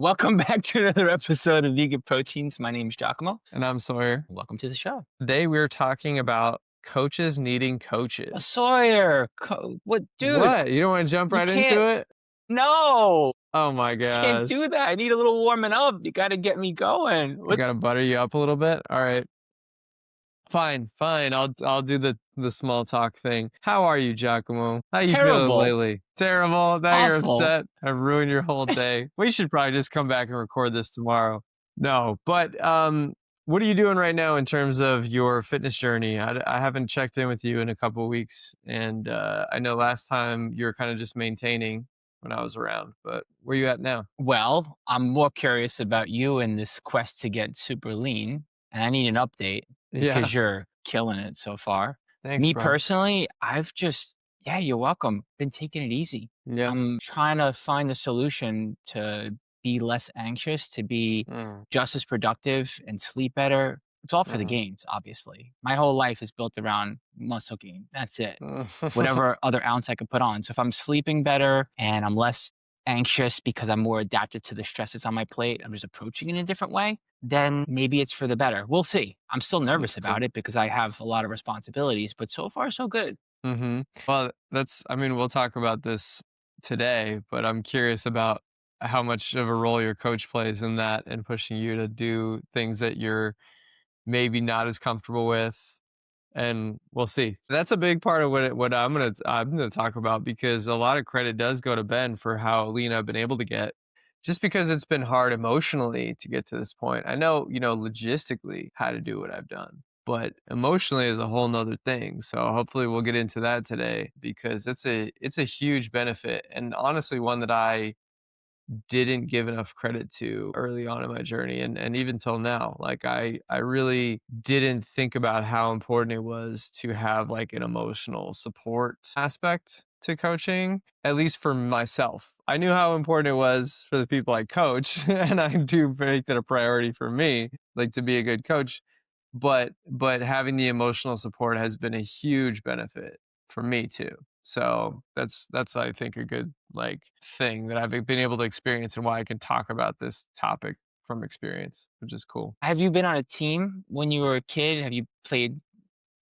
Welcome back to another episode of Vegan Proteins. My name is Giacomo. And I'm Sawyer. Welcome to the show. Today we're talking about coaches needing coaches. Sawyer, what, dude? What? You don't want to jump right into can't- it? No, Oh my gosh. can't do that. I need a little warming up. You got to get me going. I gotta butter you up a little bit. All right. Fine. I'll do the small talk thing. How are you, Giacomo? How you feeling Terrible. lately? Terrible. Now you're Awful. upset. I've ruined your whole day. We should probably just come back and record this tomorrow. No, but what are you doing right now in terms of your fitness journey? I haven't checked in with you in a couple of weeks, and I know last time you were kind of just maintaining when I was around, but where you at now? Well, I'm more curious about you and this quest to get super lean, and I need an update because you're killing it so far. Thanks, Me bro. personally, I've just, you're welcome. Been taking it easy. Yeah. I'm trying to find a solution to be less anxious, to be just as productive and sleep better. It's all for the gains, obviously. My whole life is built around muscle gain. That's it. Whatever other ounce I can put on. So if I'm sleeping better and I'm less anxious because I'm more adapted to the stress that's on my plate, I'm just approaching it in a different way, then maybe it's for the better. We'll see. I'm still nervous about it because I have a lot of responsibilities, but so far so good. Well, we'll talk about this today, but I'm curious about how much of a role your coach plays in that and pushing you to do things that you're maybe not as comfortable with. And we'll see. That's a big part of what I'm gonna talk about, because a lot of credit does go to Ben for how lean I've been able to get, just because it's been hard emotionally to get to this point. I know, logistically how to do what I've done, but emotionally is a whole nother thing. So hopefully we'll get into that today, because it's a huge benefit, and honestly one that I didn't give enough credit to early on in my journey, and even till now. Like I really didn't think about how important it was to have like an emotional support aspect to coaching, at least for myself. I knew how important it was for the people I coach, and I do make that a priority for me, like to be a good coach. But having the emotional support has been a huge benefit for me too. So that's I think a good like thing that I've been able to experience, and why I can talk about this topic from experience, which is cool. Have you been on a team when you were a kid? Have you played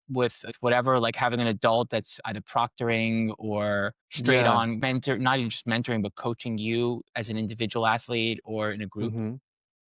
with whatever, like having an adult that's either proctoring or straight on mentor, not even just mentoring, but coaching you as an individual athlete or in a group?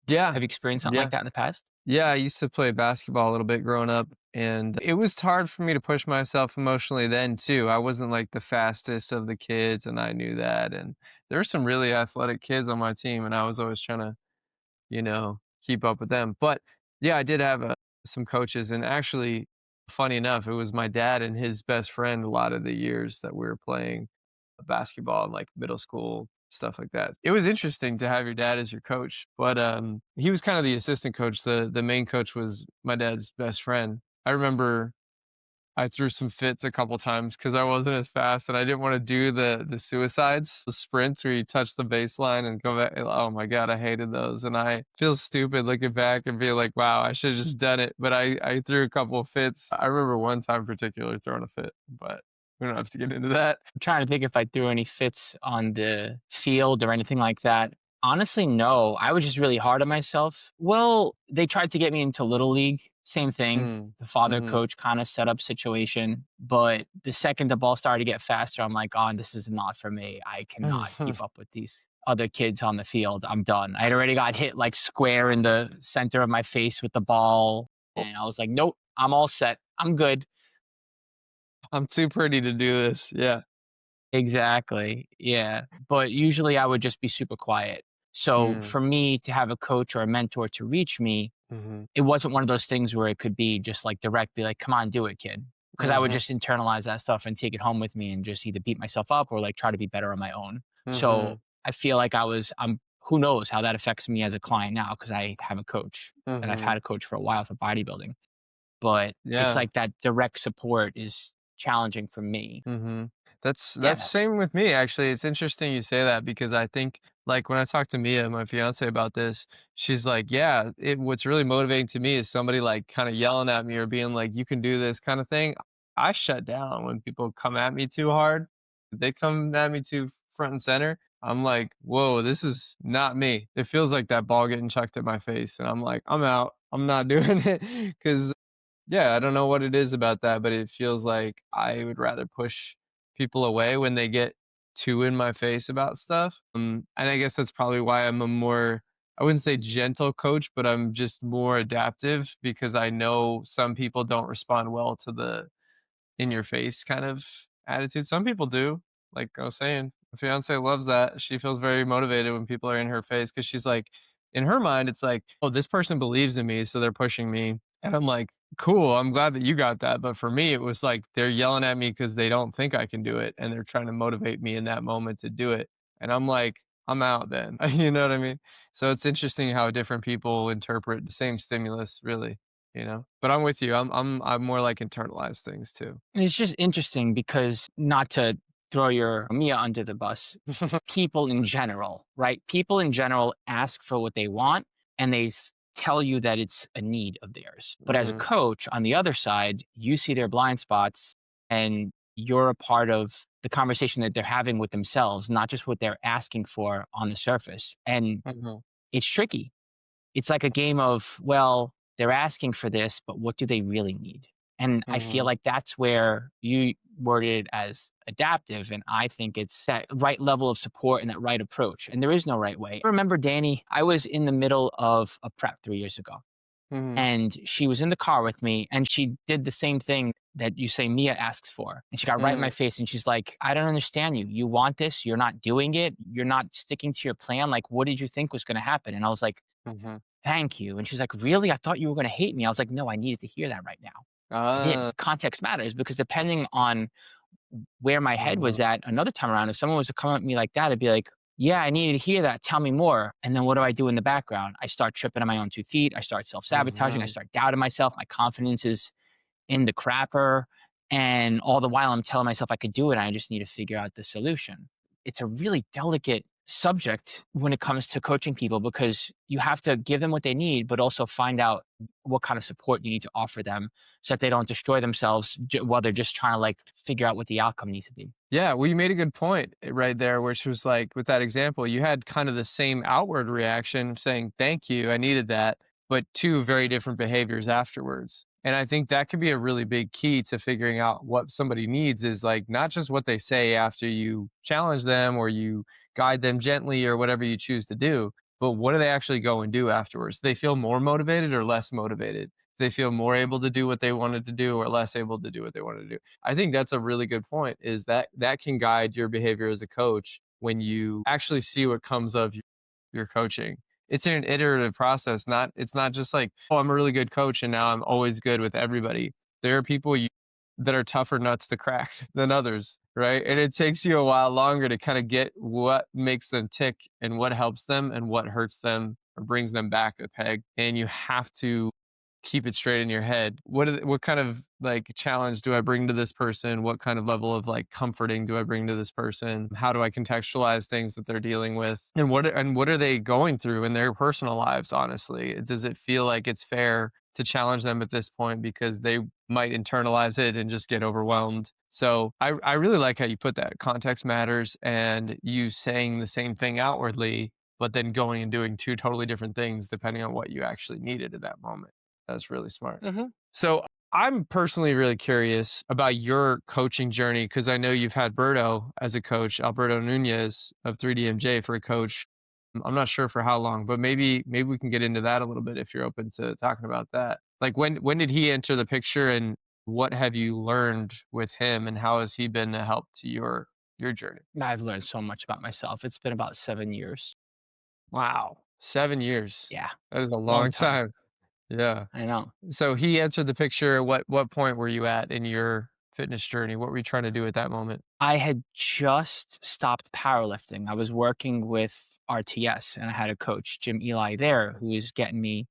Yeah. Have you experienced something like that in the past? Yeah, I used to play basketball a little bit growing up, and it was hard for me to push myself emotionally then too. I wasn't like the fastest of the kids, and I knew that. And there were some really athletic kids on my team, and I was always trying to, keep up with them. But yeah, I did have some coaches, and actually, funny enough, it was my dad and his best friend a lot of the years that we were playing basketball in like middle school, stuff like that. It was interesting to have your dad as your coach, but he was kind of the assistant coach. The main coach was my dad's best friend. I remember I threw some fits a couple times because I wasn't as fast, and I didn't want to do the suicides, the sprints where you touch the baseline and go back. Oh my God, I hated those. And I feel stupid looking back and being like, wow, I should have just done it. But I threw a couple of fits. I remember one time in particular throwing a fit, but we don't have to get into that. I'm trying to think if I threw any fits on the field or anything like that. Honestly, no. I was just really hard on myself. Well, they tried to get me into Little League. Same thing. The father coach kind of set up situation. But the second the ball started to get faster, I'm like, oh, this is not for me. I cannot keep up with these other kids on the field. I'm done. I had already got hit like square in the center of my face with the ball. And I was like, nope, I'm all set. I'm good. I'm too pretty to do this. Yeah. Exactly. Yeah. But usually I would just be super quiet. So for me to have a coach or a mentor to reach me, it wasn't one of those things where it could be just like direct, be like, come on, do it, kid. Because I would just internalize that stuff and take it home with me and just either beat myself up or like try to be better on my own. So I feel like who knows how that affects me as a client now, because I have a coach and I've had a coach for a while for bodybuilding. But it's like that direct support is challenging for me. That's same with me, actually. It's interesting you say that, because I think like when I talk to Mia, my fiance, about this, she's like, yeah, what's really motivating to me is somebody like kind of yelling at me or being like, you can do this kind of thing. I shut down when people come at me too hard. They come at me too front and center. I'm like, whoa, this is not me. It feels like that ball getting chucked at my face. And I'm like, I'm out. I'm not doing it. Cause yeah, I don't know what it is about that, but it feels like I would rather push people away when they get too in my face about stuff. And I guess that's probably why I'm a more, I wouldn't say gentle coach, but I'm just more adaptive because I know some people don't respond well to the in your face kind of attitude. Some people do. Like I was saying, my fiance loves that. She feels very motivated when people are in her face because she's like, in her mind, it's like, oh, this person believes in me, so they're pushing me. And I'm like, cool, I'm glad that you got that. But for me, it was like they're yelling at me because they don't think I can do it. And they're trying to motivate me in that moment to do it. And I'm like, I'm out then. You know what I mean? So it's interesting how different people interpret the same stimulus, really, you know? But I'm with you. I'm more like internalize things too. And it's just interesting because, not to throw your Mia under the bus, people in general, right? People in general ask for what they want, and they tell you that it's a need of theirs. But as a Mhm, coach, on the other side, you see their blind spots, and you're a part of the conversation that they're having with themselves, not just what they're asking for on the surface. And mhm, it's tricky. It's like a game of, well, they're asking for this, but what do they really need? And I feel mhm, like that's where you worded it as adaptive. And I think it's that right level of support and that right approach. And there is no right way. I remember Danny, I was in the middle of a prep 3 years ago, mhm, and she was in the car with me, and she did the same thing that you say Mia asks for. And she got right in my mm, face and she's like, I don't understand you. You want this, you're not doing it, you're not sticking to your plan. Like, what did you think was going to happen? And I was like, mhm. thank you. And she's like, really? I thought you were going to hate me. I was like, no, I needed to hear that right now. I did. Ah, Context matters, because depending on where my head was mhm, at another time around, if someone was to come at me like that, I'd be like, yeah, I needed to hear that. Tell me more. And then what do I do in the background? I start tripping on my own 2 feet. I start self sabotaging. I mhm. start doubting myself. My confidence is in the crapper. And all the while I'm telling myself I could do it. I just need to figure out the solution. It's a really delicate subject when it comes to coaching people, because you have to give them what they need, but also find out what kind of support you need to offer them so that they don't destroy themselves while they're just trying to like figure out what the outcome needs to be. Yeah, well, you made a good point right there, which was like with that example, you had kind of the same outward reaction of saying, thank you, I needed that, but two very different behaviors afterwards. And I think that could be a really big key to figuring out what somebody needs is like not just what they say after you challenge them or you guide them gently or whatever you choose to do, but what do they actually go and do afterwards? Do they feel more motivated or less motivated? Do they feel more able to do what they wanted to do or less able to do what they wanted to do? I think that's a really good point is that that can guide your behavior as a coach when you actually see what comes of your coaching. It's an iterative process, not it's not just like, oh, I'm a really good coach and now I'm always good with everybody. There are people that are tougher nuts to crack than others, right? And it takes you a while longer to kind of get what makes them tick and what helps them and what hurts them or brings them back a peg. And you have to keep it straight in your head. What kind of like challenge do I bring to this person? What kind of level of like comforting do I bring to this person? How do I contextualize things that they're dealing with? And what are they going through in their personal lives, honestly? Does it feel like it's fair to challenge them at this point because they might internalize it and just get overwhelmed? So I really like how you put that. Context matters and you saying the same thing outwardly, but then going and doing two totally different things depending on what you actually needed at that moment. That's really smart. Hmm. So I'm personally really curious about your coaching journey because I know you've had Berto as a coach, Alberto Nunez of 3DMJ for a coach. I'm not sure for how long, but maybe we can get into that a little bit if you're open to talking about that. Like when did he enter the picture and what have you learned with him and how has he been a help to your journey? I've learned so much about myself. It's been about 7 years. Wow, 7 years. Yeah, That is a long long time. time. Yeah. I know. So he entered the picture. What point were you at in your fitness journey? What were you trying to do at that moment? I had just stopped powerlifting. I was working with RTS, and I had a coach, Jim Eli, there, who was getting me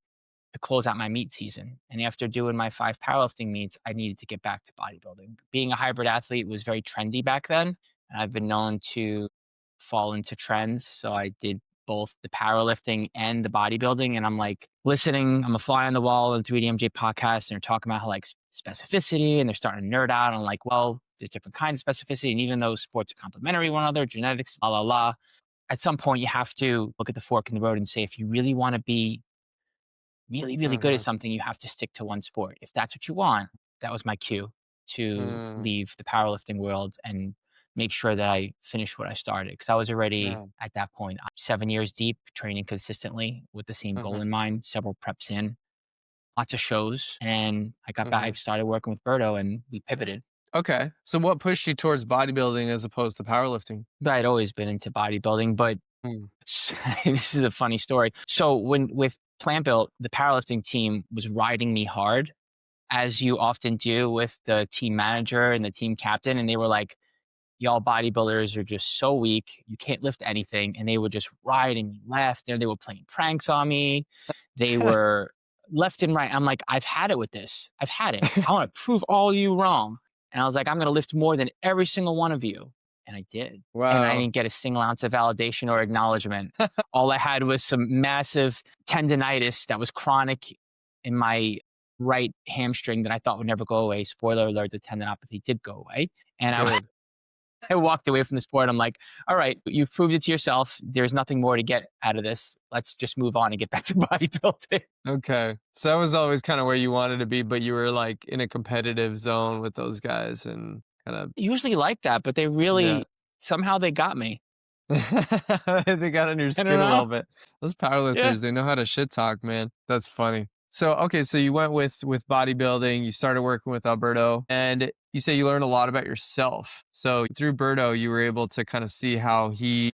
to close out my meet season. And after doing my 5 powerlifting meets, I needed to get back to bodybuilding. Being a hybrid athlete was very trendy back then, and I've been known to fall into trends. So I did both the powerlifting and the bodybuilding. And I'm like listening, I'm a fly on the wall in the 3DMJ podcast, and they're talking about how like specificity, and they're starting to nerd out. And I'm like, well, there's different kinds of specificity. And even though sports are complementary one another, genetics, la la la. at some point you have to look at the fork in the road and say, if you really want to be really, really good at Mhm. something, you have to stick to one sport. If that's what you want, that was my cue to Mm. leave the powerlifting world and make sure that I finished what I started. Because I was already Yeah. at that point 7 years deep, training consistently with the same goal Mhm. in mind, several preps in, lots of shows. And I got back, Mhm. started working with Berto, and we pivoted. Okay. So what pushed you towards bodybuilding as opposed to powerlifting? But I'd always been into bodybuilding, but Mm. this is a funny story. So when with Plant Built, the powerlifting team was riding me hard, as you often do with the team manager and the team captain, and they were like, y'all bodybuilders are just so weak. You can't lift anything. And they were just riding me left. And they were playing pranks on me. They were left and right. I'm like, I've had it with this. I've had it. I want to prove all you wrong. And I was like, I'm going to lift more than every single one of you. And I did. And I Wow. didn't get a single ounce of validation or acknowledgement. All I had was some massive tendonitis that was chronic in my right hamstring that I thought would never go away. Spoiler alert, the tendinopathy did go away. And I Good. I walked away from the sport. I'm like, all right, you've proved it to yourself. There's nothing more to get out of this. Let's just move on and get back to bodybuilding. Okay. So that was always kind of where you wanted to be, but you were like in a competitive zone with those guys and kind of, Usually like that, but they yeah. really, somehow they got me. They got on your I don't skin a know. little bit. Those Yeah. powerlifters, they know how to shit talk, man. That's funny. So, okay, so you went with bodybuilding, you started working with Alberto, and you say you learned a lot about yourself. So, through Berto, you were able to kind of see how he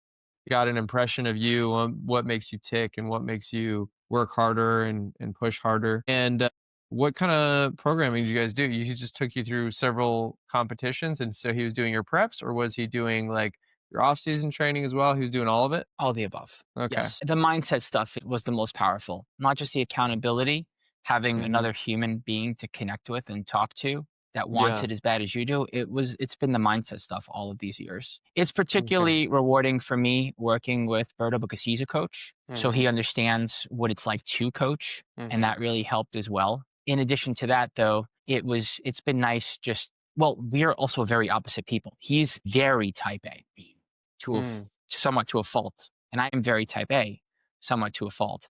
got an impression of you, what makes you tick and what makes you work harder and push harder. And what kind of programming did you guys do? He just took you through several competitions, and so he was doing your preps, or was he doing like your off-season training as well? He was doing all of it? All the above. Okay. Yes. The mindset stuff was the most powerful, not just the accountability, having Mhm. another human being to connect with and talk to that wants Yeah. it as bad as you do. It's been the mindset stuff all of these years. It's Okay. particularly rewarding for me working with Berto because he's a coach. So he Mhm. understands what it's like to coach. And Mhm. that really helped as well. In addition to that, though, it's been nice just, well, we're also very opposite people. He's very type A Mm. somewhat to a fault. And I am very type A, somewhat to a fault.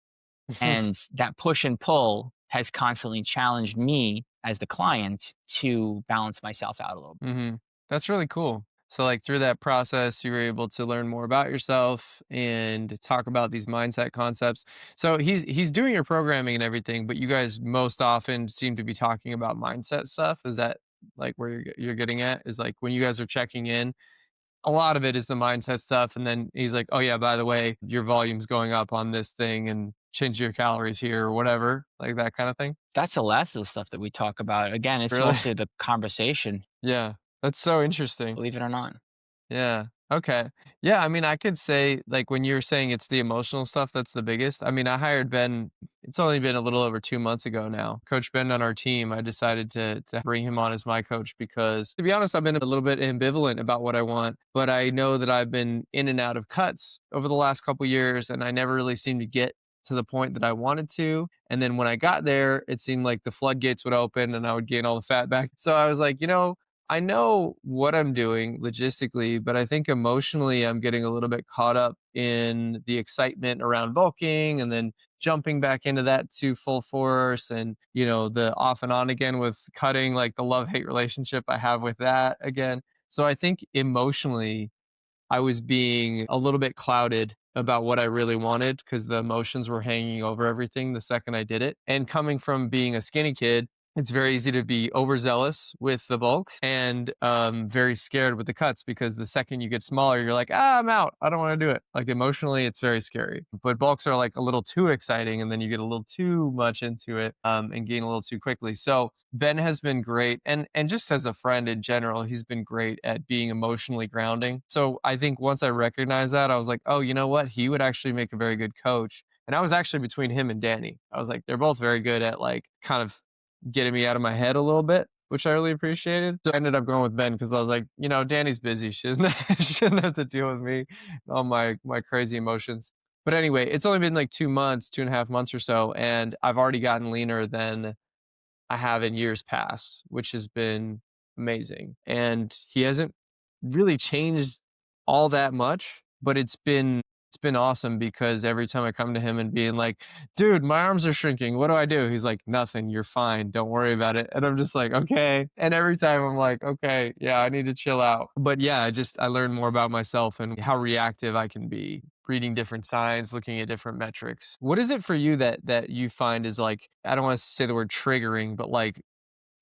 And that push and pull has constantly challenged me as the client to balance myself out a little bit. Mhm. That's really cool. So, like, through that process, you were able to learn more about yourself and talk about these mindset concepts. So he's doing your programming and everything, but you guys most often seem to be talking about mindset stuff. Is that like where you're getting at? Is like when you guys are checking in, a lot of it is the mindset stuff, and then he's like, "Oh yeah, by the way, your volume's going up on this thing, and change your calories here or whatever," like that kind of thing. That's the last of the stuff that we talk about. Again, it's Really? mostly the conversation, Yeah, that's so interesting. believe it or not. Yeah. Okay. Yeah, I mean, I could say like when you're saying it's the emotional stuff that's the biggest. I mean, I hired Ben. It's only been a little over 2 months ago now. Coach Ben on our team. I decided to bring him on as my coach because, to be honest, I've been a little bit ambivalent about what I want. But I know that I've been in and out of cuts over the last couple years, and I never really seemed to get to the point that I wanted to. And then when I got there, it seemed like the floodgates would open and I would gain all the fat back. So I was like, I know what I'm doing logistically, but I think emotionally I'm getting a little bit caught up in the excitement around bulking and then jumping back into that to full force and, the off and on again with cutting, like the love hate relationship I have with that again. So I think emotionally I was being a little bit clouded about what I really wanted because the emotions were hanging over everything the second I did it. And coming from being a skinny kid, it's very easy to be overzealous with the bulk and very scared with the cuts because the second you get smaller, you're like, I'm out. I don't want to do it. Like emotionally, it's very scary. But bulks are like a little too exciting and then you get a little too much into it and gain a little too quickly. So Ben has been great, and just as a friend in general, he's been great at being emotionally grounding. So I think once I recognized that, I was like, oh, you know what? He would actually make a very good coach. And I was actually between him and Danny. I was like, they're both very good at like kind of getting me out of my head a little bit, which I really appreciated. So I ended up going with Ben because I was like, Danny's busy. She doesn't have to deal with me, and all my crazy emotions. But anyway, it's only been like 2 months, 2.5 months or so, and I've already gotten leaner than I have in years past, which has been amazing. And he hasn't really changed all that much, but it's been awesome because every time I come to him and being like, dude, my arms are shrinking. What do I do? He's like, nothing. You're fine. Don't worry about it. And I'm just like, okay. And every time I'm like, okay, yeah, I need to chill out. But yeah, I learned more about myself and how reactive I can be, reading different signs, looking at different metrics. What is it for you that you find is like, I don't want to say the word triggering, but like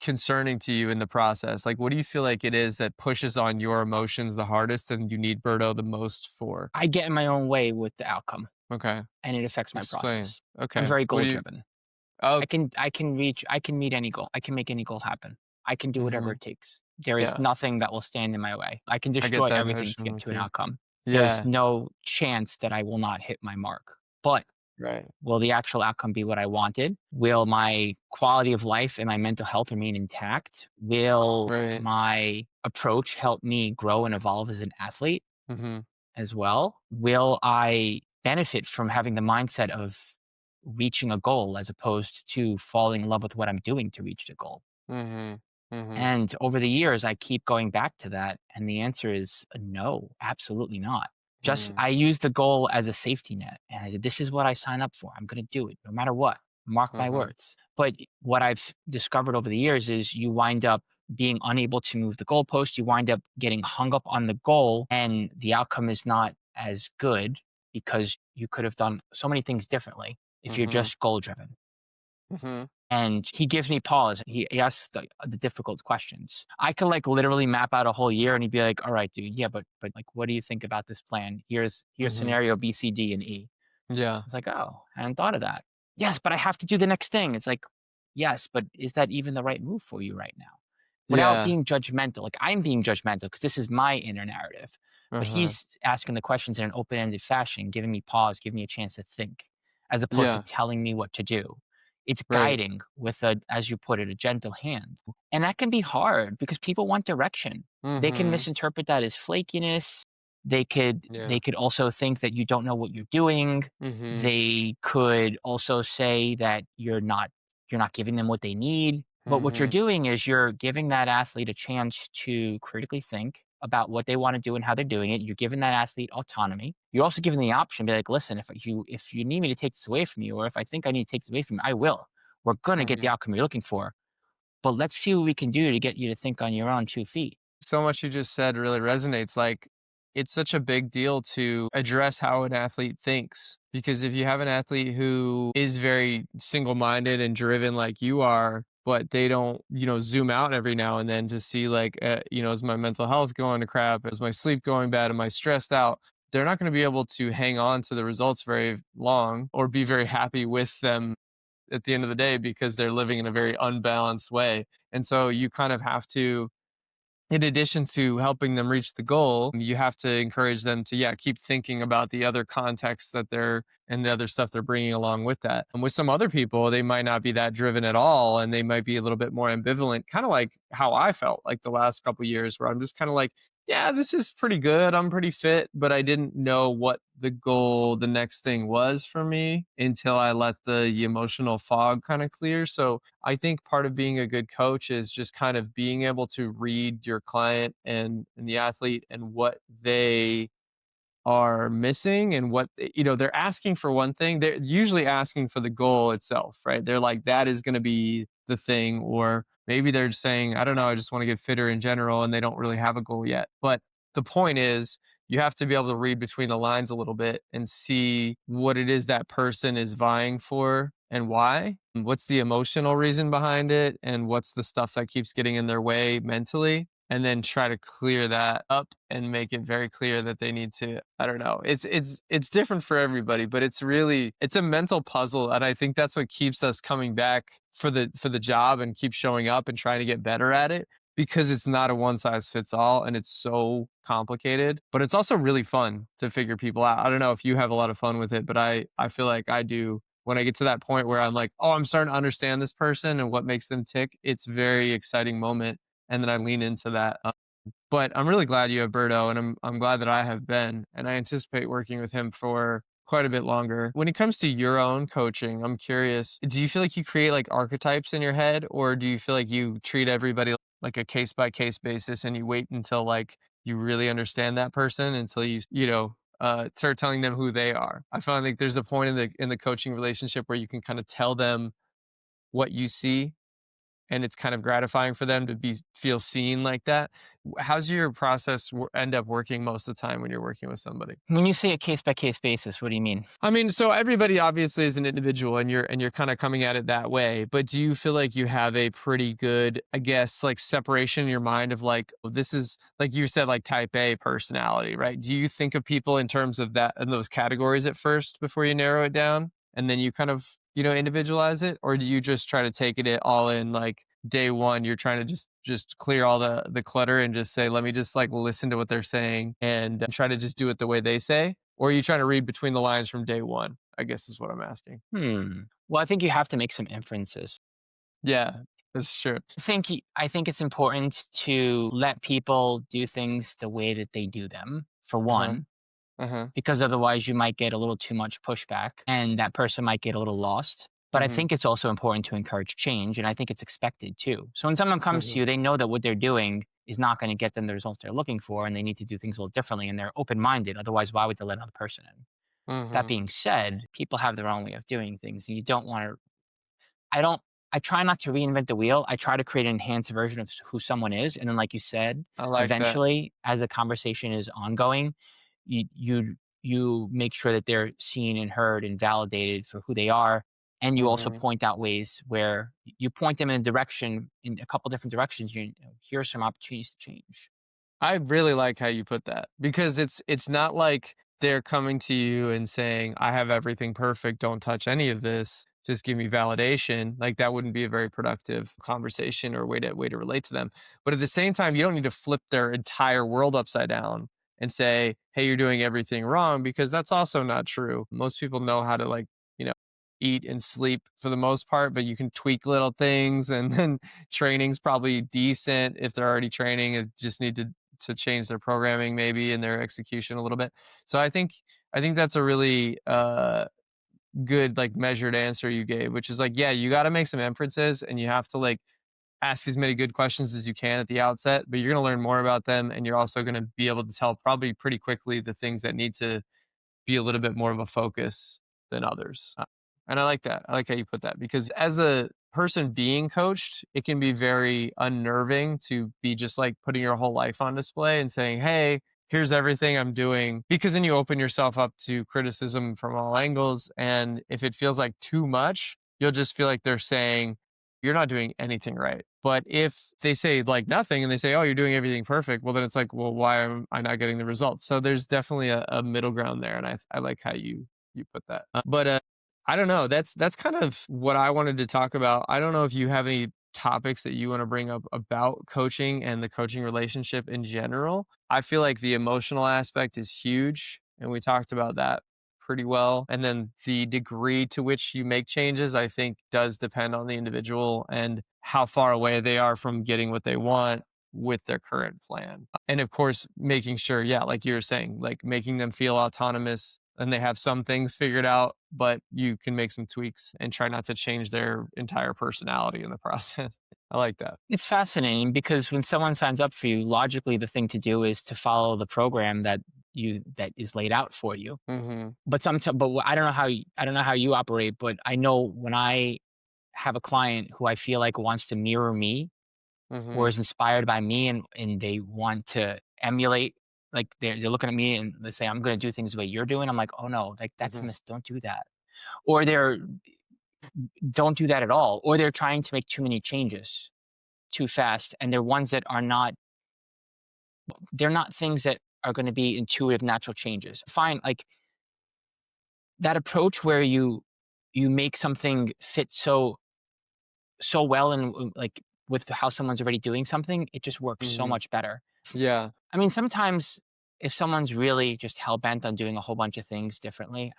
concerning to you in the process? Like, what do you feel like it is that pushes on your emotions the hardest and you need Berto the most for? I get in my own way with the outcome, Okay. and it affects my Explain. process. I'm Okay. very What goal do you driven. Oh, I can meet any goal. I can make any goal happen. I can do whatever mhm. it takes. There is Yeah. nothing that will stand in my way. I can I get destroy that everything to notion get with to an you. outcome. There's Yeah. no chance that I will not hit my mark. But Right. will the actual outcome be what I wanted? Will my quality of life and my mental health remain intact? Will Right. my approach help me grow and evolve as an athlete Mhm. as well? Will I benefit from having the mindset of reaching a goal as opposed to falling in love with what I'm doing to reach the goal? Mhm. Mhm. And over the years, I keep going back to that. And the answer is no, absolutely not. Just Mhm. I use the goal as a safety net. And I said, this is what I sign up for. I'm going to do it no matter what. Mark my Mhm. words. But what I've discovered over the years is you wind up being unable to move the goalpost. You wind up getting hung up on the goal, and the outcome is not as good because you could have done so many things differently if you're Mhm. just goal driven. Mhm. And he gives me pause. He asks the difficult questions. I could like literally map out a whole year, and he'd be like, "All right, dude, yeah, but like, what do you think about this plan? Here's Mhm. scenario B, C, D, and E." Yeah. It's like, "Oh, I hadn't thought of that." Yes, but I have to do the next thing. It's like, yes, but is that even the right move for you right now? Without Yeah. being judgmental. Like I'm being judgmental because this is my inner narrative, but Uh-huh. he's asking the questions in an open-ended fashion, giving me pause, giving me a chance to think, as opposed to Yeah. telling me what to do. It's Right. guiding with a, as you put it, a gentle hand. And that can be hard because people want direction. They can Mhm. misinterpret that as flakiness. Yeah. They could also think that you don't know what you're doing. Mhm. They could also say that you're not giving them what they need. But what you're Mhm. doing is you're giving that athlete a chance to critically think about what they want to do and how they're doing it. You're giving that athlete autonomy. You're also giving the option, be like, listen, if you need me to take this away from you, or if I think I need to take this away from you, I will. We're gonna get the Mhm. outcome you're looking for. But let's see what we can do to get you to think on your own 2 feet. So much you just said really resonates. Like, it's such a big deal to address how an athlete thinks. Because if you have an athlete who is very single minded and driven like you are, but they don't, zoom out every now and then to see, like, is my mental health going to crap? Is my sleep going bad? Am I stressed out? They're not going to be able to hang on to the results very long or be very happy with them at the end of the day because they're living in a very unbalanced way. And so you kind of have to, in addition to helping them reach the goal, you have to encourage them to, yeah, keep thinking about the other contexts that they're and the other stuff they're bringing along with that. And with some other people, they might not be that driven at all, and they might be a little bit more ambivalent, kind of like how I felt like the last couple years, where I'm just kind of like, yeah, this is pretty good. I'm pretty fit, but I didn't know what the goal, the next thing was for me until I let the emotional fog kind of clear. So I think part of being a good coach is just kind of being able to read your client and the athlete and what they are missing and what they're asking for one thing. They're usually asking for the goal itself, right? They're like, that is going to be the thing. Or maybe they're just saying, I don't know, I just want to get fitter in general, and they don't really have a goal yet. But the point is, you have to be able to read between the lines a little bit and see what it is that person is vying for and why. And what's the emotional reason behind it? And what's the stuff that keeps getting in their way mentally? And then try to clear that up and make it very clear that they need to, I don't know. It's different for everybody, but it's a mental puzzle, and I think that's what keeps us coming back for the job and keep showing up and trying to get better at it, because it's not a one size fits all and it's so complicated, but it's also really fun to figure people out. I don't know if you have a lot of fun with it, but I feel like I do. When I get to that point where I'm like, oh, I'm starting to understand this person and what makes them tick, it's very exciting moment, and then I lean into that. But I'm really glad you have Berto, and I'm glad that I have Ben, and I anticipate working with him for quite a bit longer. When it comes to your own coaching, I'm curious, do you feel like you create like archetypes in your head, or do you feel like you treat everybody like a case by case basis and you wait until like you really understand that person until start telling them who they are. I find like there's a point in the coaching relationship where you can kind of tell them what you see, and it's kind of gratifying for them to feel seen like that. How's your process end up working most of the time when you're working with somebody? When you say a case by case basis, what do you mean? I mean, so everybody obviously is an individual, and you're kind of coming at it that way. But do you feel like you have a pretty good, I guess, like separation in your mind of like, oh, this is like you said, like type A personality, right? Do you think of people in terms of that in those categories at first before you narrow it down, and then you kind of individualize it, or do you just try to take it all in like day one? You're trying to just clear all the clutter and just say, let me just like listen to what they're saying and try to just do it the way they say. Or are you trying to read between the lines from day one, I guess is what I'm asking. Well, I think you have to make some inferences. Yeah, that's true. I think it's important to let people do things the way that they do them, for Uh-huh. one, Uh-huh. because otherwise you might get a little too much pushback and that person might get a little lost. But I Mhm. think it's also important to encourage change, and I think it's expected too. So when someone comes to Mhm. you, they know that what they're doing is not going to get them the results they're looking for, and they need to do things a little differently, and they're open-minded. Otherwise, why would they let another person in? That Mhm. being said, people have their own way of doing things, and you don't want to I don't I try not to reinvent the wheel. I try to create an enhanced version of who someone is, and then, like you said, I like that. eventually, as the conversation is ongoing, you make sure that they're seen and heard and validated for who they are, and you also Mhm. point out ways where you point them in a direction, in a couple different directions. Here are some opportunities to change. I really like how you put that because it's not like they're coming to you and saying, "I have everything perfect, don't touch any of this, just give me validation." Like that wouldn't be a very productive conversation or way to relate to them. But at the same time, you don't need to flip their entire world upside down and say, "Hey, you're doing everything wrong," because that's also not true. Most people know how to like, you know, eat and sleep for the most part, but you can tweak little things and then training's probably decent if they're already training and just need to change their programming maybe and their execution a little bit. So I think that's a really good like measured answer you gave, which is like, yeah, you got to make some inferences and you have to like ask as many good questions as you can at the outset, but you're going to learn more about them and you're also going to be able to tell probably pretty quickly the things that need to be a little bit more of a focus than others. And I like that. I like how you put that because as a person being coached, it can be very unnerving to be just like putting your whole life on display and saying, "Hey, here's everything I'm doing." Because then you open yourself up to criticism from all angles. And if it feels like too much, you'll just feel like they're saying, "You're not doing anything right." But if they say like nothing and they say, "Oh, you're doing everything perfect," well, then it's like, well, why am I not getting the results? So there's definitely a middle ground there, and I like how you put that. But I don't know. That's kind of what I wanted to talk about. I don't know if you have any topics that you want to bring up about coaching and the coaching relationship in general. I feel like the emotional aspect is huge, and we talked about that pretty well. And then the degree to which you make changes, I think, does depend on the individual and how far away they are from getting what they want with their current plan. And of course, making sure, yeah, like you were saying, like making them feel autonomous and they have some things figured out, but you can make some tweaks and try not to change their entire personality in the process. I like that. It's fascinating because when someone signs up for you, logically, the thing to do is to follow the program that is laid out for you. Mhm. I don't know I don't know how you operate, but I know when I have a client who I feel like wants to mirror me or Mhm. is inspired by me, and they want to emulate, like they're looking at me and they say, I'm going to do things the way you're doing. I'm like, oh no, like Mhm. don't do that. Or they're don't do that at all. Or they're trying to make too many changes too fast. And they're ones that are not, they're not things that are going to be intuitive, natural changes. Fine. Like that approach where you make something fit so well and like with how someone's already doing something, it just works so Mhm. much better. Yeah. I mean, sometimes if someone's really just hell bent on doing a whole bunch of things differently,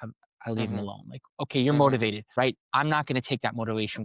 I leave them Mhm. alone. Like, okay, you're Mhm. motivated, right? I'm not going to take that motivation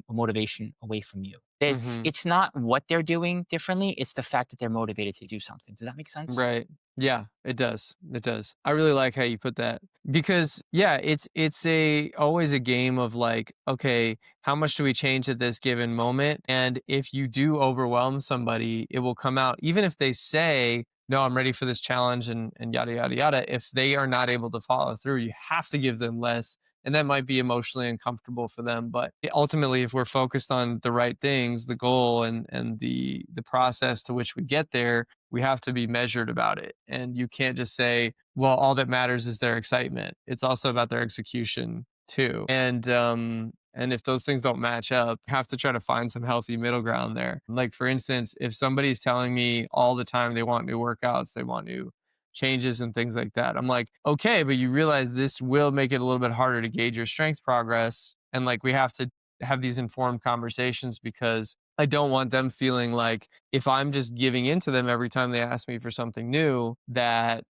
away from you. Mhm. It's not what they're doing differently; it's the fact that they're motivated to do something. Does that make sense? Right. Yeah, it does. It does. I really like how you put that because yeah, it's a always a game of like, okay, how much do we change at this given moment? And if you do overwhelm somebody, it will come out even if they say no, I'm ready for this challenge and yada, yada, yada. If they are not able to follow through, you have to give them less. And that might be emotionally uncomfortable for them. But ultimately, if we're focused on the right things, the goal and the process to which we get there, we have to be measured about it. And you can't just say, well, all that matters is their excitement. It's also about their execution too. And if those things don't match up, you have to try to find some healthy middle ground there. Like, for instance, if somebody's telling me all the time they want new workouts, they want new changes and things like that, I'm like, okay, but you realize this will make it a little bit harder to gauge your strength progress. And like, we have to have these informed conversations, because I don't want them feeling like if I'm just giving into them every time they ask me for something new, that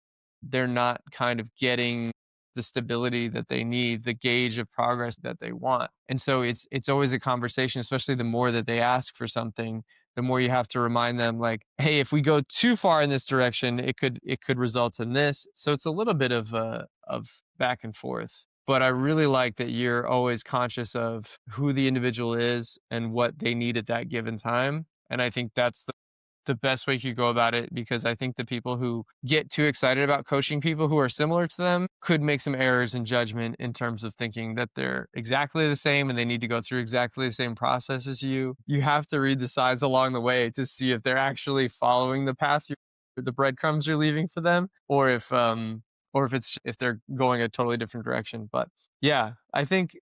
they're not kind of getting the stability that they need, the gauge of progress that they want. And so it's always a conversation, especially the more that they ask for something, the more you have to remind them, like, hey, if we go too far in this direction, it could result in this. So it's a little bit of back and forth. But I really like that you're always conscious of who the individual is and what they need at that given time. And I think that's the best way you could go about it, because I think the people who get too excited about coaching people who are similar to them could make some errors in judgment in terms of thinking that they're exactly the same and they need to go through exactly the same process as you. You have to read the signs along the way to see if they're actually following the path the breadcrumbs you're leaving for them, or if they're going a totally different direction. But yeah, I think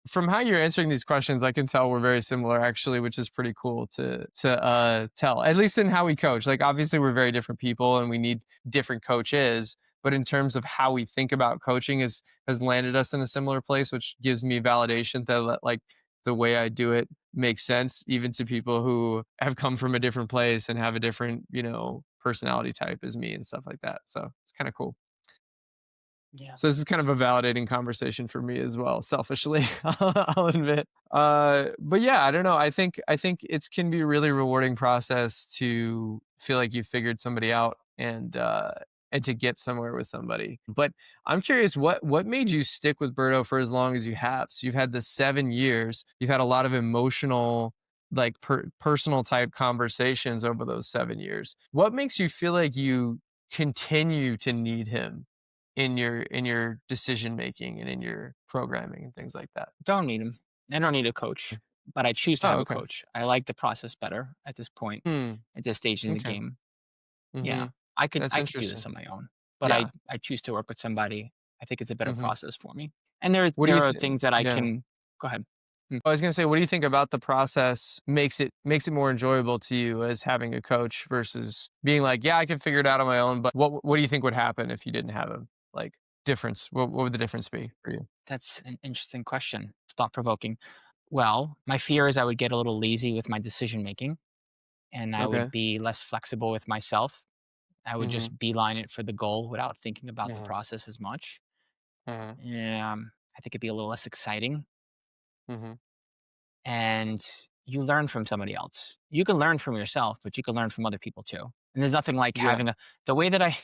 from how you're answering these questions, I can tell we're very similar, actually, which is pretty cool to tell. At least in how we coach. Like, obviously, we're very different people, and we need different coaches. But in terms of how we think about coaching, has landed us in a similar place, which gives me validation that, like, the way I do it makes sense, even to people who have come from a different place and have a different, personality type as me and stuff like that. So it's kind of cool. Yeah. So this is kind of a validating conversation for me as well, selfishly, I'll admit. But yeah, I don't know. I think it can be a really rewarding process to feel like you figured somebody out and to get somewhere with somebody. But I'm curious, what made you stick with Berto for as long as you have? So you've had the 7 years. You've had a lot of emotional, like personal type conversations over those 7 years. What makes you feel like you continue to need him in your decision making and in your programming and things like that? Don't need him. I don't need a coach, but I choose to Oh, have a okay. coach. I like the process better at this point, Hmm. at this stage in the Okay. game. Yeah, Mhm. I could That's I could do interesting. this on my own, but Yeah. I choose to work with somebody. I think it's a better Mhm. process for me. And there What do there you are think? things that I Yeah. can go ahead. Hmm. I was gonna say, what do you think about the process makes it more enjoyable to you as having a coach versus being like, yeah, I can figure it out on my own, but what do you think would happen if you didn't have him? Like, difference. What would the difference be for you? That's an interesting question. It's thought provoking. Well, my fear is I would get a little lazy with my decision making, and I would Okay. be less flexible with myself. I would Mhm. just beeline it for the goal without thinking about the Mhm. process as much. Mhm. I think it'd be a little less exciting, Mhm. and you learn from somebody else. You can learn from yourself, but you can learn from other people too. And there's nothing like Yeah. having a the way that I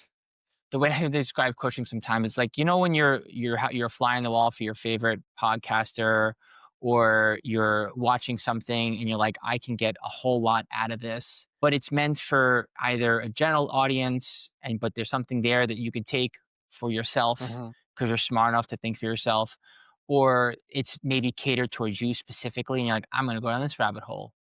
the way I describe coaching sometimes is like, when you're a fly on the wall for your favorite podcaster, or you're watching something and you're like, I can get a whole lot out of this, but it's meant for either a general audience, but there's something there that you can take for yourself Mhm. because you're smart enough to think for yourself, or it's maybe catered towards you specifically, and you're like, I'm going to go down this rabbit hole.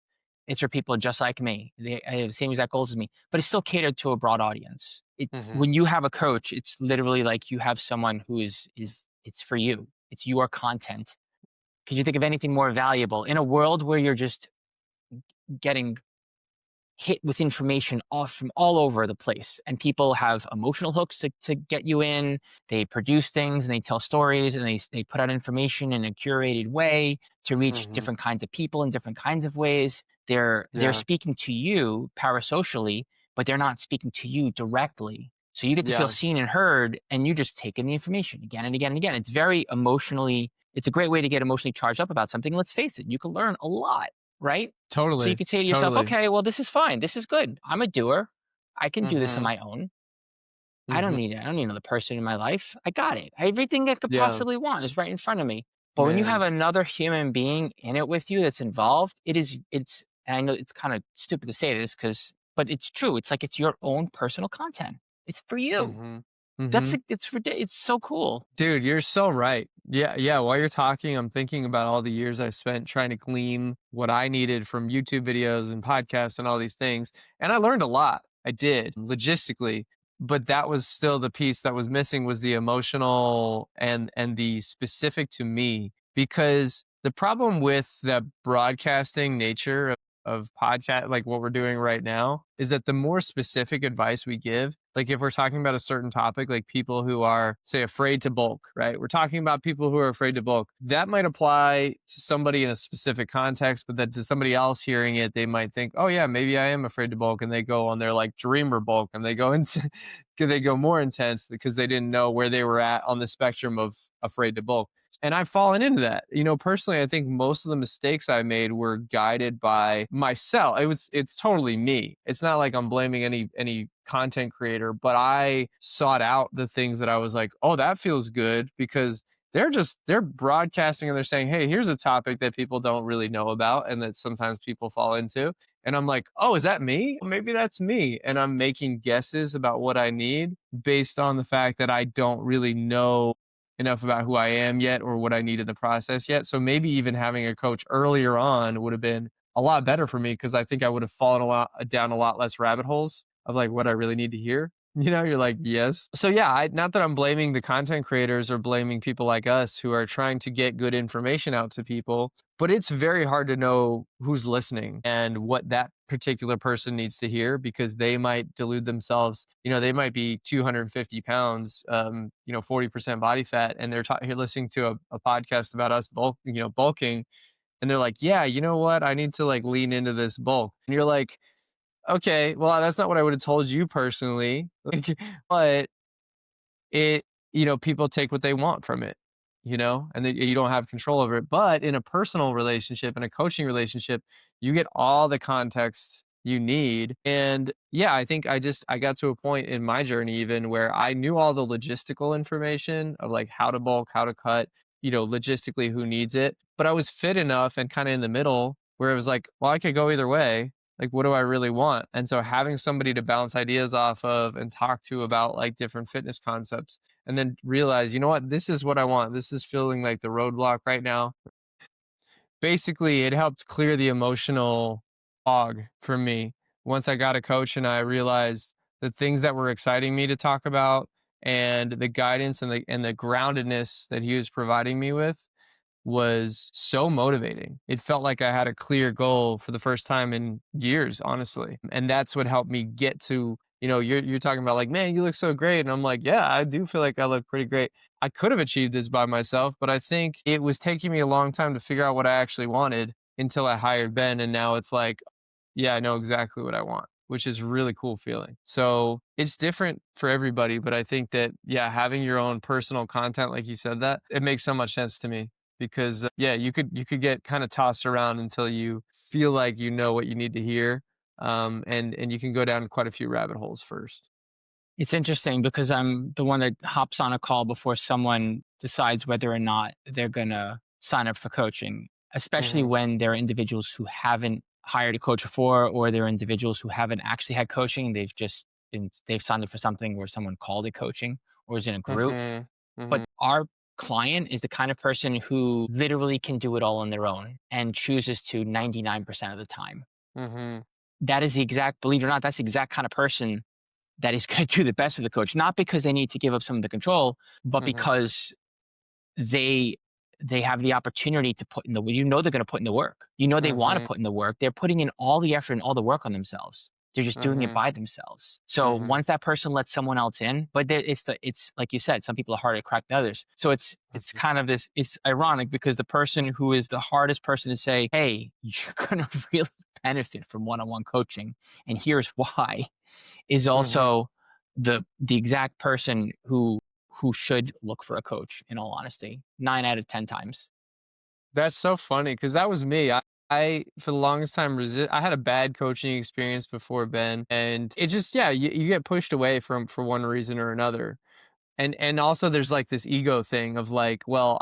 It's for people just like me. They have the same exact goals as me, but it's still catered to a broad audience. Mhm. When you have a coach, it's literally like you have someone who is it's for you. It's your content. Could you think of anything more valuable in a world where you're just getting hit with information off from all over the place, and people have emotional hooks to get you in. They produce things and they tell stories, and they put out information in a curated way to reach Mhm. different kinds of people in different kinds of ways. They're Yeah. speaking to you parasocially, but they're not speaking to you directly, so you get to feel Yeah. seen and heard, and you just take in the information again and again and again. It's a great way to get emotionally charged up about something. Let's face it, you can learn a lot, right? So you Totally. could say to yourself, Totally. okay, well, this is fine. This is good. I'm a doer. I can do this on Mhm. my own. Mhm. I don't need another person in my life. I got it. Everything I could Yeah. possibly want is right in front of me. But when you have Man. another human being in it with you that's involved, it's, and I know it's kind of stupid to say this because but it's true. It's like, it's your own personal content. It's for you. Mhm. That's Mhm. like, it's so cool. Dude, you're so right. Yeah, yeah, while you're talking, I'm thinking about all the years I spent trying to glean what I needed from YouTube videos and podcasts and all these things, and I learned a lot. I did, logistically, but that was still the piece that was missing was the emotional and the specific to me, because the problem with the broadcasting nature of podcast, like what we're doing right now, is that the more specific advice we give, like if we're talking about a certain topic, like people who are, say, afraid to bulk, right? We're talking about people who are afraid to bulk. That might apply to somebody in a specific context, but then to somebody else hearing it, they might think, oh yeah, maybe I am afraid to bulk. And they go on their like dreamer bulk and they go into, they go more intense because they didn't know where they were at on the spectrum of afraid to bulk. And I've fallen into that. You know, personally, I think most of the mistakes I made were guided by myself. It's totally me. It's not like I'm blaming any content creator, but I sought out the things that I was like, oh, that feels good, because they're broadcasting and they're saying, hey, here's a topic that people don't really know about and that sometimes people fall into. And I'm like, oh, is that me? Maybe that's me. And I'm making guesses about what I need based on the fact that I don't really know enough about who I am yet or what I need in the process yet. So maybe even having a coach earlier on would have been a lot better for me, because I think I would have fallen down a lot less rabbit holes of like what I really need to hear. You know, you're like, yes. So yeah, not that I'm blaming the content creators or blaming people like us who are trying to get good information out to people, but it's very hard to know who's listening and what that particular person needs to hear, because they might delude themselves. You know, they might be 250 pounds, 40% body fat, and they're listening to a podcast about us bulking, and they're like, yeah, you know what? I need to like lean into this bulk. And you're like, okay, well, that's not what I would have told you personally. Like, but people take what they want from it, and you don't have control over it. But in a personal relationship, in a coaching relationship, you get all the context you need. And yeah, I think I got to a point in my journey even where I knew all the logistical information of like how to bulk, how to cut, logistically who needs it. But I was fit enough and kind of in the middle where it was like, well, I could go either way. Like, what do I really want? And so having somebody to bounce ideas off of and talk to about like different fitness concepts, and then realize, you know what, this is what I want. This is feeling like the roadblock right now. Basically, it helped clear the emotional fog for me once I got a coach and I realized the things that were exciting me to talk about and the guidance and the groundedness that he was providing me with was so motivating. It felt like I had a clear goal for the first time in years, honestly. And that's what helped me get to, you're talking about like, man, you look so great. And I'm like, yeah, I do feel like I look pretty great. I could have achieved this by myself, but I think it was taking me a long time to figure out what I actually wanted until I hired Ben. And now it's like, yeah, I know exactly what I want, which is a really cool feeling. So it's different for everybody, but I think that, yeah, having your own personal content, like you said, that it makes so much sense to me. Because yeah, you could get kind of tossed around until you feel like you know what you need to hear, and you can go down quite a few rabbit holes first. It's interesting because I'm the one that hops on a call before someone decides whether or not they're gonna sign up for coaching, especially Mhm. when there are individuals who haven't hired a coach before, or there are individuals who haven't actually had coaching. They've signed up for something where someone called it coaching or is in a group. Mhm. But Mhm. our client is the kind of person who literally can do it all on their own and chooses to 99% of the time. Mhm. That is the exact, believe it or not, that's the exact kind of person that is going to do the best with the coach, not because they need to give up some of the control, but Mhm. because they they have the opportunity to put in the, they're going to put in the work. They want to Mhm. put in the work. They're putting in all the effort and all the work on themselves. They're just doing it Mhm. by themselves. So Mhm. once that person lets someone else in, but it's like you said, some people are harder to crack than others. So it's Mhm. kind of this. It's ironic because the person who is the hardest person to say, "Hey, you're going to really benefit from one-on-one coaching, and here's why," is Mhm. also the exact person who should look for a coach, in all honesty, 9 out of 10 times. That's so funny because that was me. I for the longest time I had a bad coaching experience before Ben, and it just, yeah, you get pushed away from for one reason or another. And also there's like this ego thing of like, well,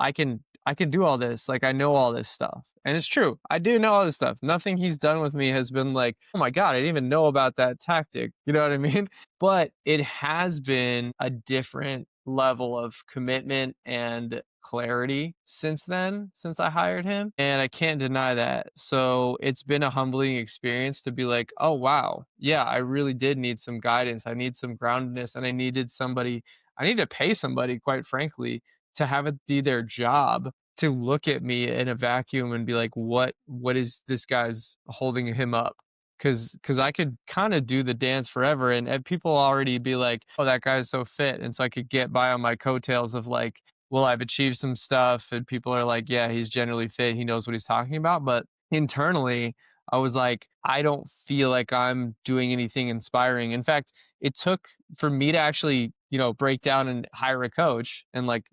I can do all this. Like, I know all this stuff. And it's true. I do know all this stuff. Nothing he's done with me has been like, oh my God, I didn't even know about that tactic. You know what I mean? But it has been a different level of commitment and clarity since then, since I hired him. And I can't deny that. So it's been a humbling experience to be like, oh, wow. Yeah, I really did need some guidance. I need some groundedness, and I need to pay somebody, quite frankly, to have it be their job to look at me in a vacuum and be like, what is this guy's holding him up? Cause I could kind of do the dance forever, and people already be like, oh, that guy's so fit. And so I could get by on my coattails of like, well, I've achieved some stuff, and people are like, yeah, he's generally fit. He knows what he's talking about. But internally, I was like, I don't feel like I'm doing anything inspiring. In fact, it took for me to actually, break down and hire a coach and like,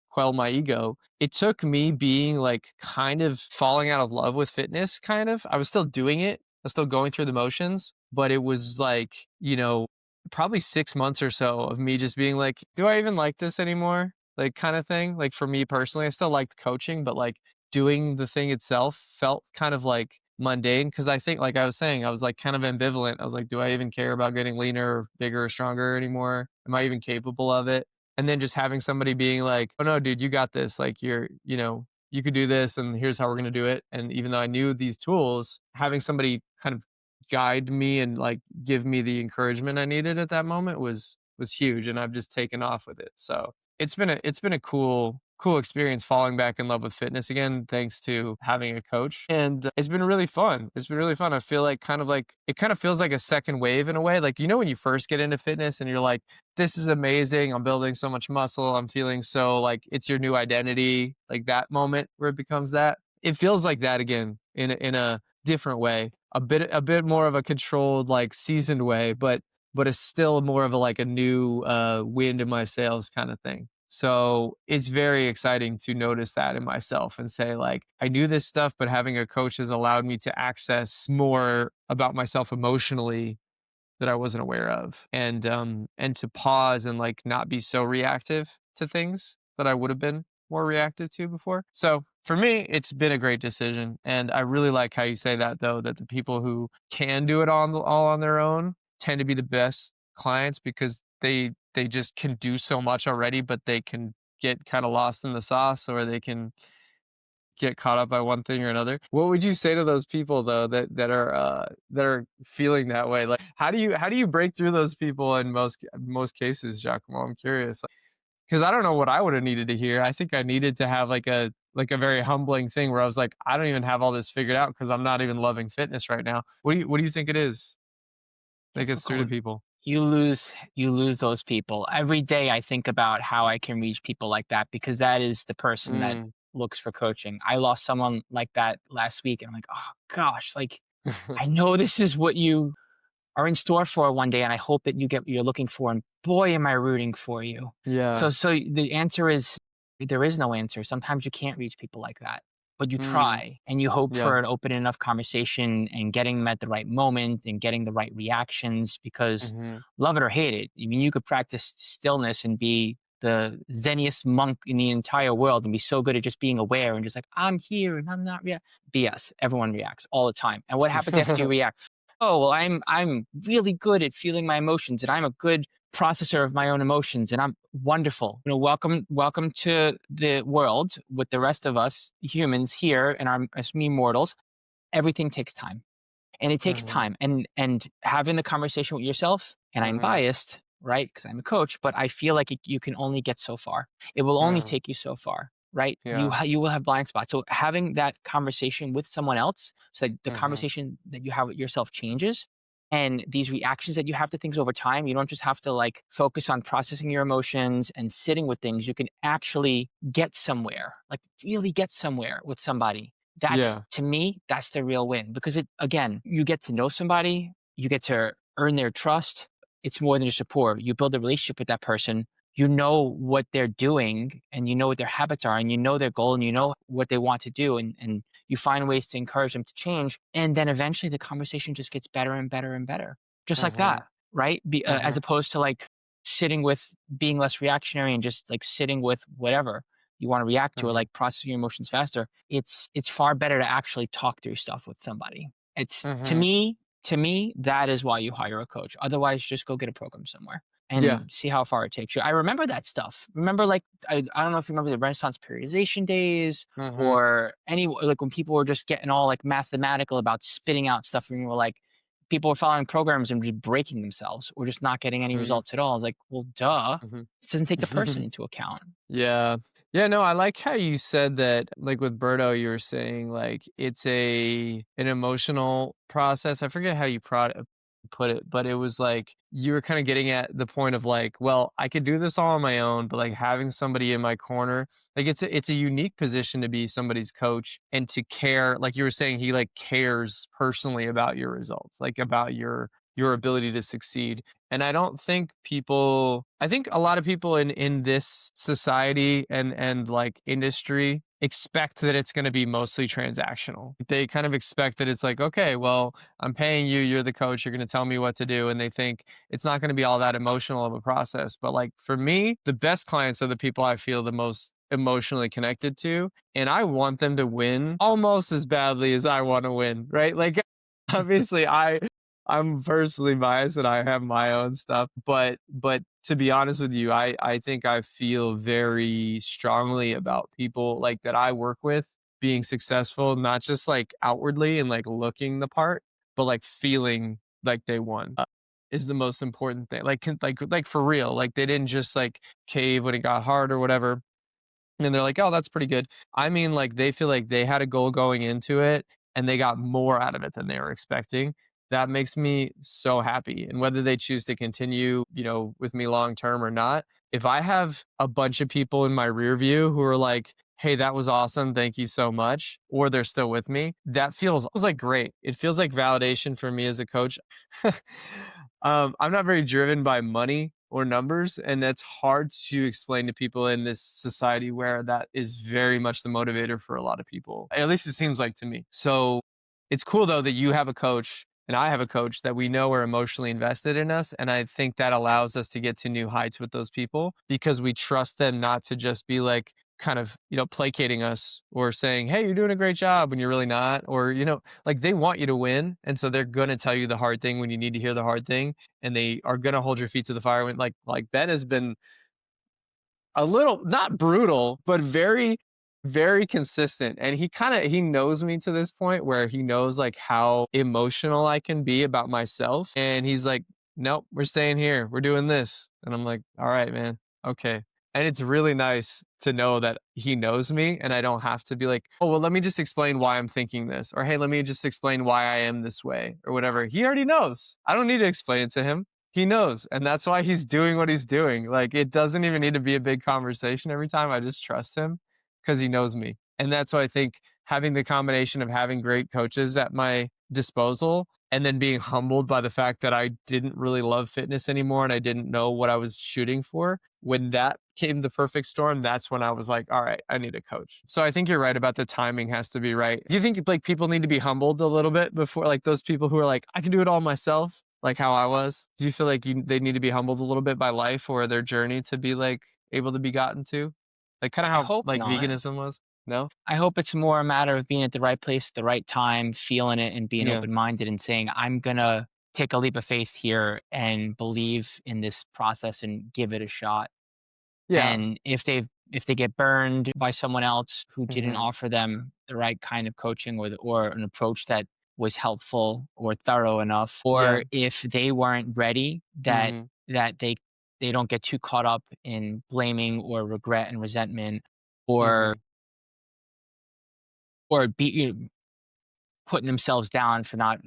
quell my ego. It took me being like kind of falling out of love with fitness, kind of. I was still doing it. I was still going through the motions, but it was like, probably 6 months or so of me just being like, do I even like this anymore? Like, kind of thing. Like, for me personally, I still liked coaching, but like doing the thing itself felt kind of like mundane. Cause I think, like I was saying, I was like kind of ambivalent. I was like, do I even care about getting leaner or bigger or stronger anymore? Am I even capable of it? And then just having somebody being like, oh no, dude, you got this. Like, you could do this, and here's how we're going to do it. And even though I knew these tools, having somebody kind of guide me and like give me the encouragement I needed at that moment was huge. And I've just taken off with it. So it's been a cool experience falling back in love with fitness again, thanks to having a coach. And it's been really fun. It's been really fun. I feel like it kind of feels like a second wave in a way. Like, when you first get into fitness and you're like, this is amazing. I'm building so much muscle. I'm feeling so like it's your new identity, like that moment where it becomes that. It feels like that again in a different way, a bit more of a controlled, like seasoned way, but it's still more of a like a new wind in my sails kind of thing. So it's very exciting to notice that in myself and say, like, I knew this stuff, but having a coach has allowed me to access more about myself emotionally that I wasn't aware of, and to pause and like not be so reactive to things that I would have been more reactive to before. So for me, it's been a great decision, and I really like how you say that, though, that the people who can do it all on their own tend to be the best clients because they just can do so much already, but they can get kind of lost in the sauce, or they can get caught up by one thing or another. What would you say to those people, though, that are feeling that way? Like, how do you break through those people in most cases, Giacomo? I'm curious, because I don't know what I would have needed to hear. I think I needed to have like a very humbling thing where I was like, I don't even have all this figured out because I'm not even loving fitness right now. What do you think it is that gets through to Difficult. people? You lose those people. Every day I think about how I can reach people like that because that is the person that Mm. looks for coaching. I lost someone like that last week and I'm like, "Oh gosh, like I know this is what you are in store for one day and I hope that you get what you're looking for and boy am I rooting for you." Yeah. So the answer is there is no answer. Sometimes you can't reach people like that, but you Mm. try and you hope Yeah. for an open enough conversation and getting them at the right moment and getting the right reactions because Mhm. love it or hate it. I mean, you could practice stillness and be the zeniest monk in the entire world and be so good at just being aware and just like, I'm here and I'm not BS. Everyone reacts all the time. And what happens after you react? Oh, well, I'm really good at feeling my emotions and I'm a good processor of my own emotions and I'm wonderful. Welcome to the world with the rest of us humans here and our as me mortals. Everything takes time. And it takes Mhm. time and having the conversation with yourself, and I'm Mhm. biased, right? Because I'm a coach, but I feel like you can only get so far. It will only Mhm. take you so far, right? Yeah. You will have blind spots. So having that conversation with someone else, so that the Mhm. conversation that you have with yourself changes, and these reactions that you have to things over time, you don't just have to like focus on processing your emotions and sitting with things. You can actually get somewhere, like really get somewhere with somebody. That's Yeah. to me, that's the real win because it again, you get to know somebody, you get to earn their trust. It's more than just support. You build a relationship with that person. You know what they're doing and you know what their habits are and you know their goal and you know what they want to do and you find ways to encourage them to change. And then eventually the conversation just gets better and better and better. Just like Mhm. that, right? As Mhm. opposed to like sitting with being less reactionary and just like sitting with whatever. you want to react to, or Uh-huh. like process your emotions faster, it's far better to actually talk through stuff with somebody. It's Mhm. to me, that is why you hire a coach. Otherwise, just go get a program somewhere Yeah. and see how far it takes you. I remember that stuff. Remember, like, I don't know if you remember the Renaissance periodization days Mhm. or any, like when people were just getting all like mathematical about spitting out stuff and you were like, people were following programs and just breaking themselves or just not getting any Mhm. results at all. I was like, well, duh. Mhm. This doesn't take the person into account. Yeah. Yeah, no, I like how you said that, like with Berto, you were saying like it's an emotional process. I forget how you put it, but it was like you were kind of getting at the point of like, well, I could do this all on my own, but like having somebody in my corner, like it's a unique position to be somebody's coach and to care, like you were saying, he like cares personally about your results, like about your ability to succeed. And I don't think people, I think a lot of people in this society and like industry expect that it's going to be mostly transactional. They kind of expect that it's like, okay, well, I'm paying you, you're the coach, you're going to tell me what to do, and they think it's not going to be all that emotional of a process. But like for me, the best clients are the people I feel the most emotionally connected to, and I want them to win almost as badly as I want to win, right? Like obviously I'm personally biased and I have my own stuff, but to be honest with you, I think I feel very strongly about people like that I work with being successful, not just like outwardly and like looking the part, but like feeling like they won. Is the most important thing. Like for real, like they didn't just like cave when it got hard or whatever and they're like, "Oh, that's pretty good." I mean, like, they feel like they had a goal going into it, and they got more out of it than they were expecting. That makes me so happy, and whether they choose to continue, with me long term or not, if I have a bunch of people in my rear view who are like, "Hey, that was awesome. Thank you so much," or they're still with me, that feels like great. It feels like validation for me as a coach. I'm not very driven by money or numbers, and that's hard to explain to people in this society where that is very much the motivator for a lot of people. At least it seems like to me. So it's cool though that you have a coach and I have a coach that we know are emotionally invested in us. And I think that allows us to get to new heights with those people because we trust them not to just be like kind of, placating us or saying, "Hey, you're doing a great job," when you're really not, or, like they want you to win. And so they're going to tell you the hard thing when you need to hear the hard thing. And they are going to hold your feet to the fire when like Ben has been a little not brutal, but very, very consistent. And he knows me to this point where he knows like how emotional I can be about myself. And he's like, "Nope, we're staying here. We're doing this." And I'm like, "All right, man. Okay." And it's really nice to know that he knows me and I don't have to be like, "Oh, well, let me just explain why I'm thinking this," or "Hey, let me just explain why I am this way," or whatever. He already knows. I don't need to explain it to him. He knows, and that's why he's doing what he's doing. Like, it doesn't even need to be a big conversation every time. I just trust him because he knows me. And that's why I think having the combination of having great coaches at my disposal and then being humbled by the fact that I didn't really love fitness anymore and I didn't know what I was shooting for. When that came the perfect storm, that's when I was like, all right, I need a coach. So I think you're right about the timing has to be right. Do you think like people need to be humbled a little bit before, like those people who are like, "I can do it all myself," like how I was? Do you feel like they need to be humbled a little bit by life or their journey to be like able to be gotten to? Like kind of I how hope like not. veganism was? No? I hope it's more a matter of being at the right place at the right time, feeling it and being Yeah. open-minded and saying, I'm gonna take a leap of faith here and believe in this process and give it a shot. Yeah. And if they get burned by someone else who didn't Mhm. offer them the right kind of coaching or an approach that was helpful or thorough enough, Yeah. or if they weren't ready, Mhm. that they don't get too caught up in blaming or regret and resentment or Mhm. be putting themselves down for not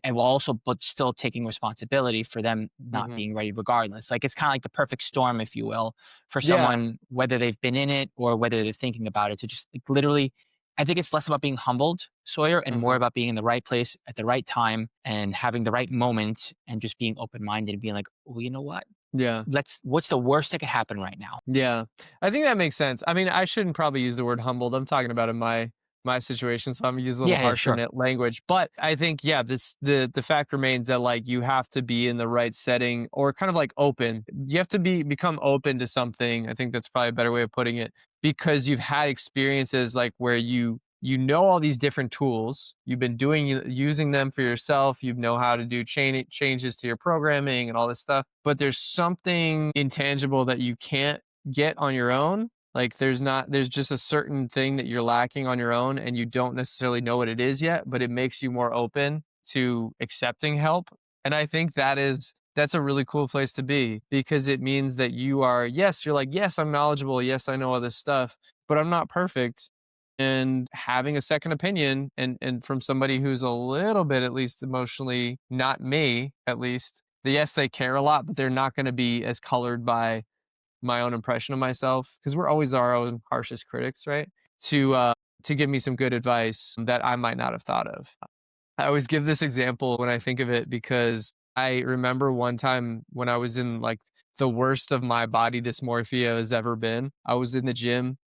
and while also but still taking responsibility for them not Mhm. being ready regardless. Like it's kind of like the perfect storm, if you will, for Yeah. someone, whether they've been in it or whether they're thinking about it, to just like literally, I think it's less about being humbled, Sawyer, and more Mhm. about being in the right place at the right time and having the right moment and just being open minded and being like, well, you know what? Yeah. What's the worst that could happen right now? Yeah. I think that makes sense. I mean, I shouldn't probably use the word humbled. I'm talking about in my situation, so I'm gonna use a little Yeah, yeah, harsher sure. language. But I think, yeah, the fact remains that like you have to be in the right setting or kind of like open. You have to become open to something. I think that's probably a better way of putting it because you've had experiences like where you know all these different tools, you've been using them for yourself, you know how to do changes to your programming and all this stuff, but there's something intangible that you can't get on your own. Like there's just a certain thing that you're lacking on your own and you don't necessarily know what it is yet, but it makes you more open to accepting help. And I think that's a really cool place to be, because it means that you're like, yes, I'm knowledgeable, yes, I know all this stuff, but I'm not perfect. And having a second opinion and from somebody who's a little bit, at least emotionally, not me, at least, yes, they care a lot, but they're not going to be as colored by my own impression of myself, because we're always our own harshest critics, right? To give me some good advice that I might not have thought of. I always give this example when I think of it, because I remember one time when I was in like the worst of my body dysmorphia has ever been. I was in the gym,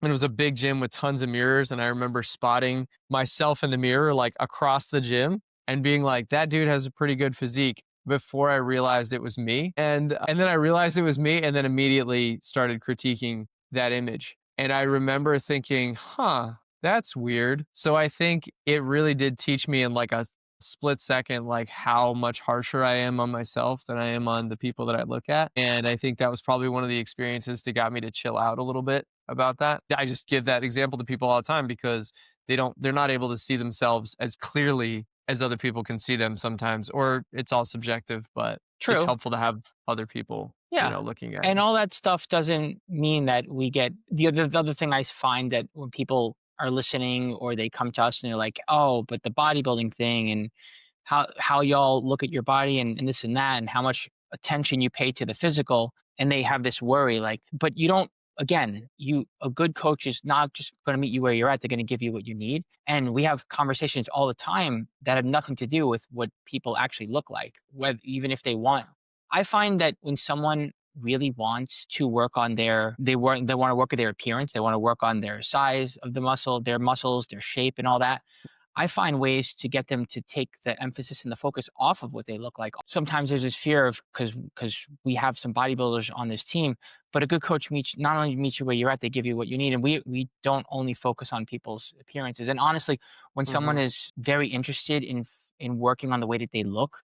and it was a big gym with tons of mirrors, and I remember spotting myself in the mirror like across the gym and being like, that dude has a pretty good physique, before I realized it was me. And then I realized it was me, and then immediately started critiquing that image. And I remember thinking, huh, that's weird. So I think it really did teach me in like a split second, like how much harsher I am on myself than I am on the people that I look at. And I think that was probably one of the experiences that got me to chill out a little bit about that. I just give that example to people all the time, because they're not able to see themselves as clearly as other people can see them sometimes, or it's all subjective, but it's True. helpful to have other people, Yeah. looking at And you. all that stuff doesn't mean that we get the other thing I find, that when people are listening or they come to us and they're like, oh, but the bodybuilding thing, and how y'all look at your body, and this and that, and how much attention you pay to the physical, and they have this worry, like, but you don't, again, a good coach is not just going to meet you where you're at, they're going to give you what you need. And we have conversations all the time that have nothing to do with what people actually look like, whether, even if they want. I find that when someone really wants to work on they want to work at their appearance, they want to work on their size of the muscle, their muscles, their shape and all that, I find ways to get them to take the emphasis and the focus off of what they look like. Sometimes there's this fear of, because we have some bodybuilders on this team, but a good coach not only meets you where you're at, they give you what you need. And we don't only focus on people's appearances. And honestly, when someone Mhm. is very interested in working on the way that they look,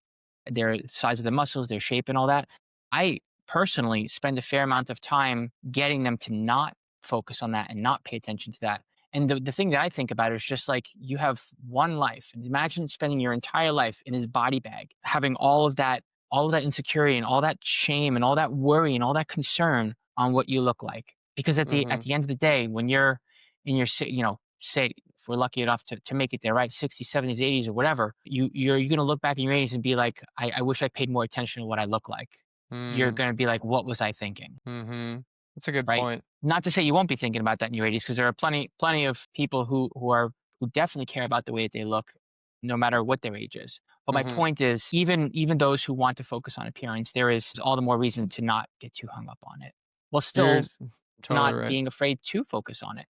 their size of the muscles, their shape and all that, I personally spend a fair amount of time getting them to not focus on that and not pay attention to that. And the thing that I think about is just like, you have one life. And imagine spending your entire life in his body bag, having all of that insecurity and all that shame and all that worry and all that concern on what you look like. Because at Mhm. the end of the day, when you're in your, say if we're lucky enough to make it there, right, 60s, 70s, 80s, or whatever, you're going to look back in your 80s and be like, I wish I paid more attention to what I look like. You're Mm. going to be like, what was I thinking? Mhm. That's a good Right? point. Not to say you won't be thinking about that in your 80s, because there are plenty of people who definitely care about the way that they look, no matter what their age is. But my Mhm. point is, even those who want to focus on appearance, there is all the more reason to not get too hung up on it, while You're still totally not right. being afraid to focus on it.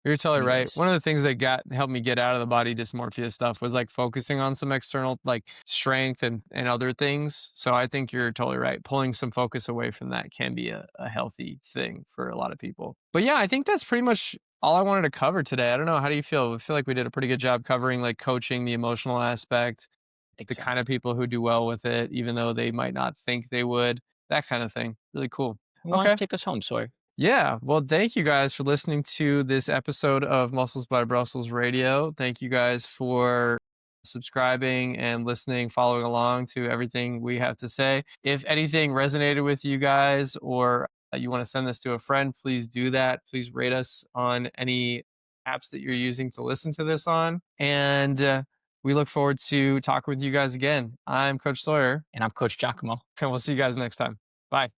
You're totally right. Anyways, One of the things that helped me get out of the body dysmorphia stuff was like focusing on some external like strength and other things. So I think you're totally right. Pulling some focus away from that can be a healthy thing for a lot of people. But yeah, I think that's pretty much all I wanted to cover today. I don't know. How do you feel? I feel like we did a pretty good job covering like coaching, the emotional aspect, I think the so. kind of people who do well with it, even though they might not think they would, that kind of thing. Really cool. Who wants Okay. to take us home, Sawyer? Yeah. Well, thank you guys for listening to this episode of Muscles by Brussels Radio. Thank you guys for subscribing and listening, following along to everything we have to say. If anything resonated with you guys, or you want to send this to a friend, please do that. Please rate us on any apps that you're using to listen to this on. And we look forward to talking with you guys again. I'm Coach Sawyer, And I'm Coach Giacomo. and we'll see you guys next time. Bye.